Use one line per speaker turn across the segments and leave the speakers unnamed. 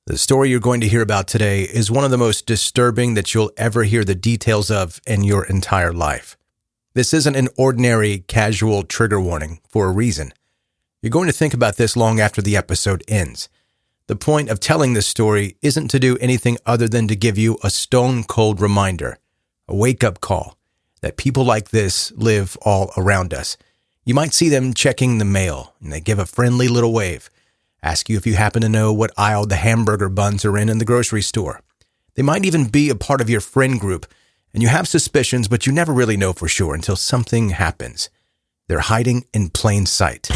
The story you're going to hear about today is one of the most disturbing that you'll ever hear the details of in your entire life. This isn't an ordinary, casual trigger warning for a reason. You're going to think about this long after the episode ends. The point of telling this story isn't to do anything other than to give you a stone-cold reminder, a wake-up call, that people like this live all around us. You might see them checking the mail, and they give a friendly little wave. Ask you if you happen to know what aisle the hamburger buns are in the grocery store. They might even be a part of your friend group, and you have suspicions, but you never really know for sure until something happens. They're hiding in plain sight.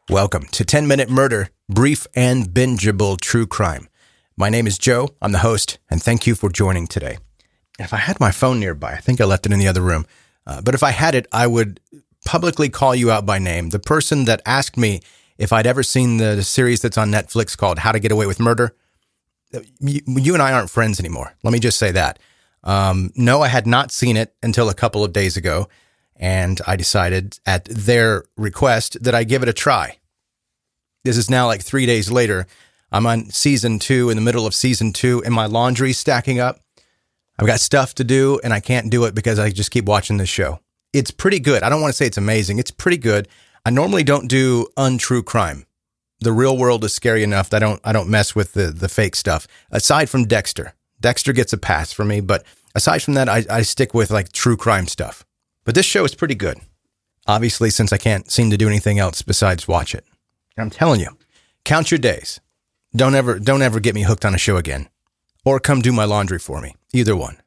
Welcome to 10-Minute Murder, brief and bingeable true crime. My name is Joe, I'm the host, and thank you for joining today. If I had my phone nearby, I think I left it in the other room, but if I had it, I would publicly call you out by name. The person that asked me if I'd ever seen the series that's on Netflix called How to Get Away with Murder, you and I aren't friends anymore. Let me just say that. No, I had not seen it until a couple of days ago, and I decided at their request that I give it a try. This is now like 3 days later. I'm on season 2, in the middle of season 2, and my laundry's stacking up. I've got stuff to do, and I can't do it because I just keep watching this show. It's pretty good. I don't want to say it's amazing. It's pretty good. I normally don't do untrue crime. The real world is scary enough that I don't mess with the fake stuff. Aside from Dexter. Dexter gets a pass for me, but aside from that, I stick with like true crime stuff. But this show is pretty good. Obviously, since I can't seem to do anything else besides watch it. I'm telling you, count your days. Don't ever get me hooked on a show again. Or come do my laundry for me. Either one.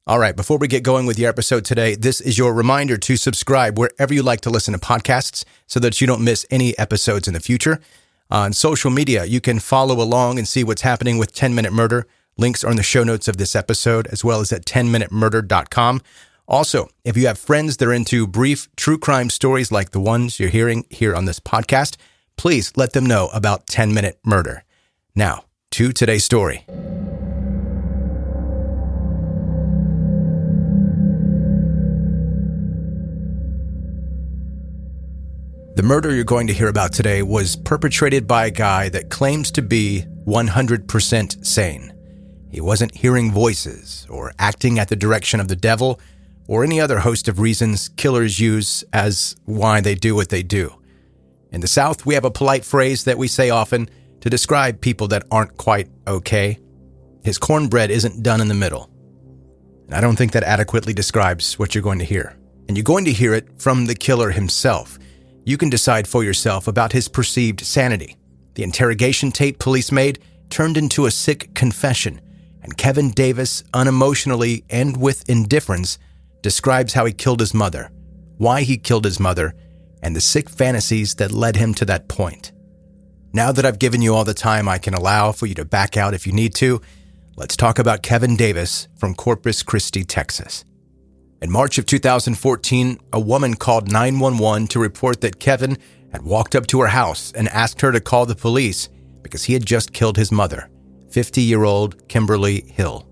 All right, before we get going with your episode today, this is your reminder to subscribe wherever you like to listen to podcasts so that you don't miss any episodes in the future. On social media, you can follow along and see what's happening with 10-Minute Murder. Links are in the show notes of this episode, as well as at 10minutemurder.com. Also, if you have friends that are into brief true crime stories like the ones you're hearing here on this podcast, please let them know about 10-Minute Murder. Now, to today's story. The murder you're going to hear about today was perpetrated by a guy that claims to be 100% sane. He wasn't hearing voices or acting at the direction of the devil or any other host of reasons killers use as why they do what they do. In the South, we have a polite phrase that we say often to describe people that aren't quite okay. His cornbread isn't done in the middle. And I don't think that adequately describes what you're going to hear. And you're going to hear it from the killer himself. You can decide for yourself about his perceived sanity. The interrogation tape police made turned into a sick confession, and Kevin Davis, unemotionally and with indifference, describes how he killed his mother, why he killed his mother, and the sick fantasies that led him to that point. Now that I've given you all the time I can allow for you to back out if you need to, let's talk about Kevin Davis from Corpus Christi, Texas. In March of 2014, a woman called 911 to report that Kevin had walked up to her house and asked her to call the police because he had just killed his mother, 50-year-old Kimberly Hill.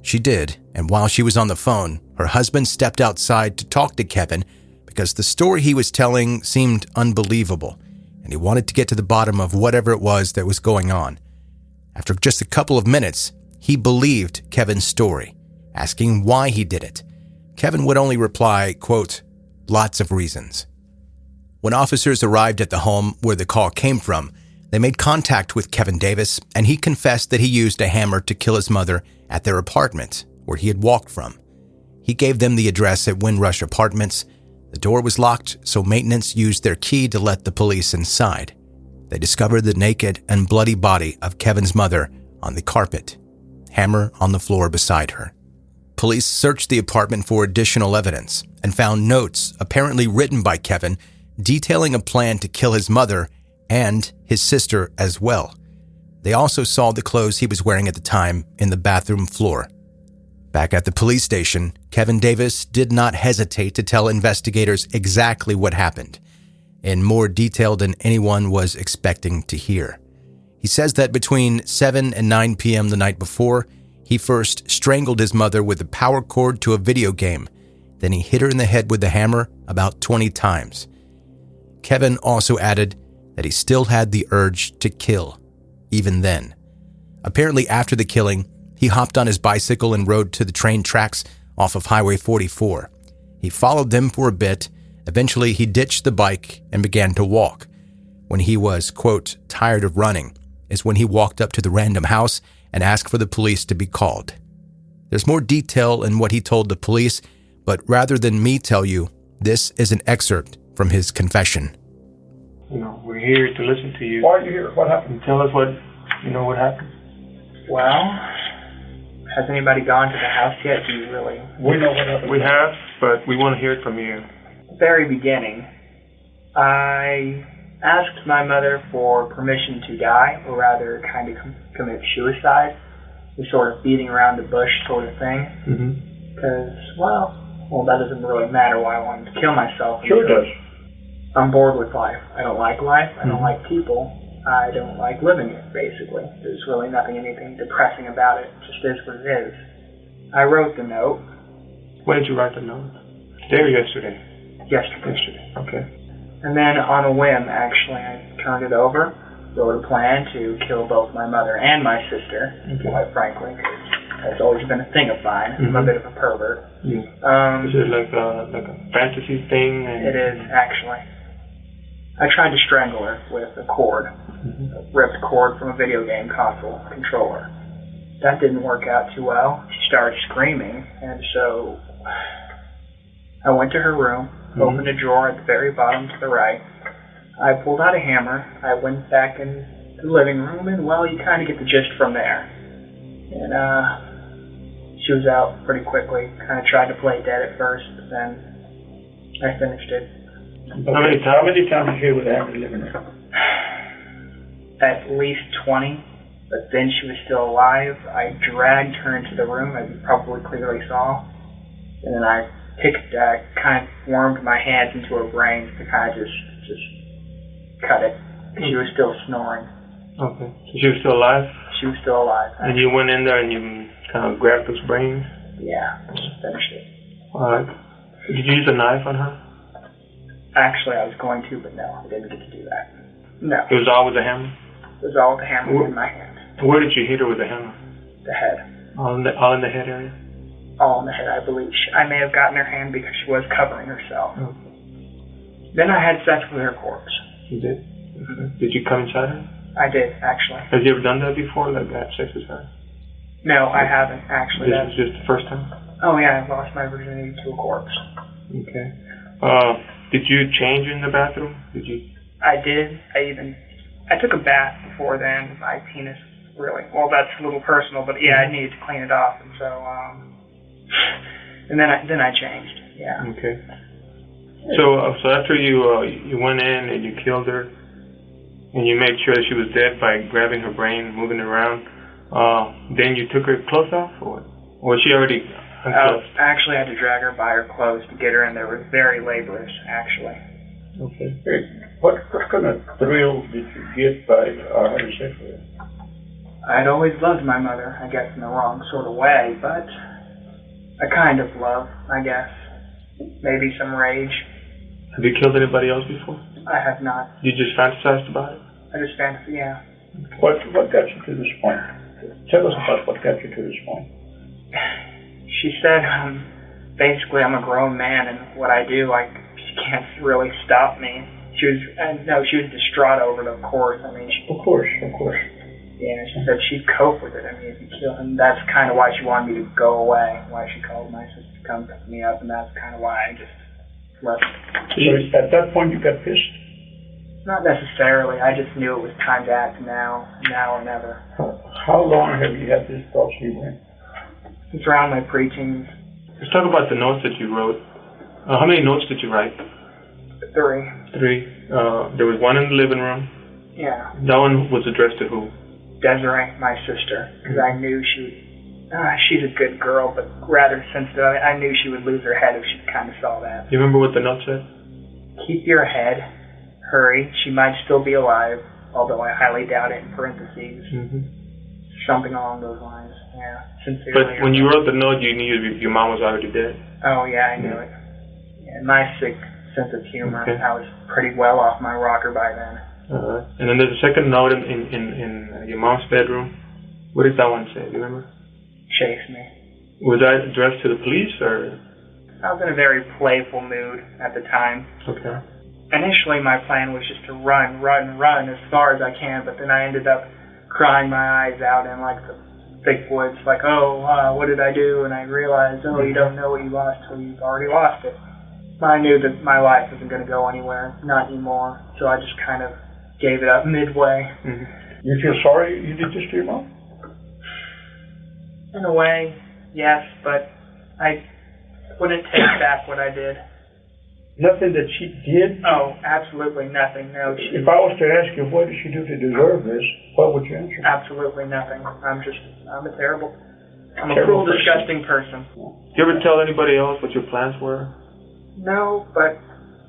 She did, and while she was on the phone, her husband stepped outside to talk to Kevin because the story he was telling seemed unbelievable, and he wanted to get to the bottom of whatever it was that was going on. After just a couple of minutes, he believed Kevin's story, asking why he did it. Kevin would only reply, quote, "Lots of reasons." When officers arrived at the home where the call came from, they made contact with Kevin Davis, and he confessed that he used a hammer to kill his mother at their apartment, where he had walked from. He gave them the address at Windrush Apartments. The door was locked, so maintenance used their key to let the police inside. They discovered the naked and bloody body of Kevin's mother on the carpet, hammer on the floor beside her. Police searched the apartment for additional evidence and found notes apparently written by Kevin detailing a plan to kill his mother and his sister as well. They also saw the clothes he was wearing at the time in the bathroom floor. Back at the police station, Kevin Davis did not hesitate to tell investigators exactly what happened, in more detail than anyone was expecting to hear. He says that between 7 and 9 p.m. the night before, he first strangled his mother with a power cord to a video game. Then he hit her in the head with the hammer about 20 times. Kevin also added that he still had the urge to kill, even then. Apparently after the killing, he hopped on his bicycle and rode to the train tracks off of Highway 44. He followed them for a bit. Eventually, he ditched the bike and began to walk. When he was, quote, tired of running, is when he walked up to the random house and asked for the police to be called. There's more detail in what he told the police, but rather than me tell you, this is an excerpt from his confession.
We're here to listen to you.
Why are you here? What happened?
Tell us what happened.
Well, has anybody gone to the house yet? Do you really?
We know what happened.
We have, but we want to hear it from you.
Very beginning, I asked my mother for permission to die, or rather kind of commit suicide, the sort of beating around the bush sort of thing. Because, well, that doesn't really matter why I wanted to kill myself.
Sure it does.
I'm bored with life. I don't like life. I don't like people. I don't like living it, basically. There's really anything depressing about it. It just is what it is. I wrote the note.
When did you write the note? Today or yesterday?
Yesterday.
Okay.
And then on a whim, actually, I turned it over, wrote a plan to kill both my mother and my sister, quite frankly, because that's always been a thing of mine. I'm a bit of a pervert.
Is it like a fantasy thing?
It is, actually. I tried to strangle her with a cord, a ripped cord from a video game console controller. That didn't work out too well. She started screaming, and so I went to her room, opened a drawer at the very bottom to the right. I pulled out a hammer. I went back in the living room, and, well, you kind of get the gist from there. And she was out pretty quickly. Kind of tried to play dead at first, but then I finished it.
How many
times did you hear with the hammer in the living room?
At least 20, but then she was still alive. I dragged her into the room, as you probably clearly saw, and then I kind of warmed my hands into her brain to kind of just cut it. She was still snoring.
Okay. So she was still alive?
She was still alive.
And you went in there and you kind of grabbed those brains?
Yeah, finished it.
Alright. Did you use a knife on her?
Actually, I was going to, but no, I didn't get to do that. No.
It was all with a hammer?
It was all with the hammer in my hand.
Where did you hit her with the hammer?
The head.
All in the head area?
All in the head, I believe. I may have gotten her hand because she was covering herself.
Okay.
Then I had sex with her corpse.
You did? Okay. Did you come inside her?
I did, actually.
Have you ever done that before, like had sex with her?
No, I haven't, actually.
This is just the first time?
Oh, yeah, I lost my virginity to a corpse.
Okay. Did you change in the bathroom?
I did. I took a bath before then. My penis, really. Well, that's a little personal, but yeah, I needed to clean it off, and so, and then I changed. Yeah.
Okay. So after you went in and you killed her, and you made sure that she was dead by grabbing her brain, moving it around, then you took her clothes off, or was she already unclothed?
Actually, I had to drag her by her clothes to get her in there. It was very laborious, actually.
Okay.
Hey, what kind of thrill did you get by having sex with her?
I'd always loved my mother, I guess in the wrong sort of way, but a kind of love, I guess. Maybe some rage.
Have you killed anybody else before?
I have not.
You just fantasized about it?
I just fantasy, yeah.
What got you to this point? Tell us about what got you to this point.
She said, basically I'm a grown man, and what I do, she can't really stop me. She was distraught over it, of course. I mean,
Of course.
Yeah, she said she'd cope with it. I mean, if you kill him, that's kind of why she wanted me to go away, why she called my sister to come pick me up, and that's kind of why I just left.
So at that point you got pissed?
Not necessarily. I just knew it was time to act now or never.
How long have you had this thought you went?
Since around my preteens.
Let's talk about the notes that you wrote. How many notes did you write?
3.
3. There was one in the living room.
Yeah.
That one was addressed to who?
Desiree, my sister, because I knew she's a good girl, but rather sensitive. I knew she would lose her head if she kind of saw that.
You remember what the note said?
Keep your head. Hurry. She might still be alive. although I highly doubt it in parentheses.
Mm-hmm.
Something along those lines, yeah. Sincerely.
But when you wrote the note, you knew your mom was already dead?
Oh, yeah, I knew it. Yeah, my sick sense of humor,
Okay.
I was pretty well off my rocker by then.
And then there's a second note in your mom's bedroom. What did that one say? Do you remember?
Chase me.
Was that addressed to the police or?
I was in a very playful mood at the time.
Okay.
Initially, my plan was just to run as far as I can, but then I ended up crying my eyes out in like the big woods, like, what did I do? And I realized, you don't know what you lost till you've already lost it. I knew that my life wasn't going to go anywhere, not anymore, so I just kind of gave it up midway.
Mm-hmm.
You feel sorry you did this to your mom?
In a way, yes, but I wouldn't take back what I did.
Nothing that she did?
Oh, absolutely nothing, no.
If I was to ask you, what did she do to deserve this, what would you answer?
Absolutely nothing. I'm a terrible, I'm a
Terrible
cruel,
person.
disgusting person.
Did you ever tell anybody else what your plans were?
No, but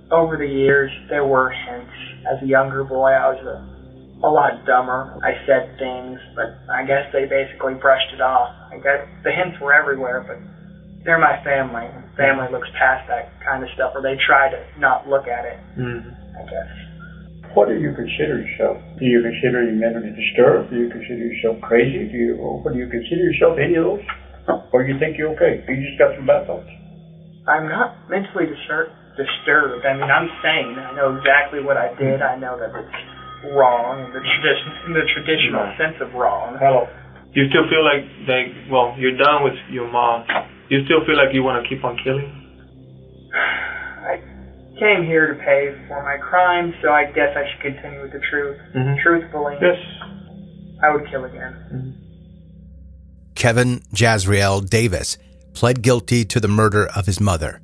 over the years, there were hints. As a younger boy, I was a lot dumber. I said things, but I guess they basically brushed it off. I guess the hints were everywhere, but they're my family. Family looks past that kind of stuff, or they try to not look at it, I guess.
What do you consider yourself? Do you consider you mentally disturbed? Do you consider yourself crazy? Or do you consider yourself any of those? Or you think you're okay? You just got some bad thoughts?
I'm not mentally disturbed. I mean, I'm sane. I know exactly what I did. I know that it's wrong in the traditional sense of wrong.
Hello.
Do you still feel like you're done with your mom? Do you still feel like you want to keep on killing?
I came here to pay for my crimes, so I guess I should continue with the truth.
Mm-hmm.
Truthfully,
Yes.
I would kill again.
Mm-hmm.
Kevin Jazriel Davis pled guilty to the murder of his mother.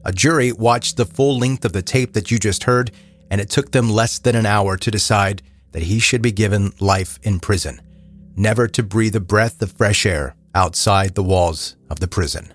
A jury watched the full length of the tape that you just heard, and it took them less than an hour to decide that he should be given life in prison, never to breathe a breath of fresh air outside the walls of the prison.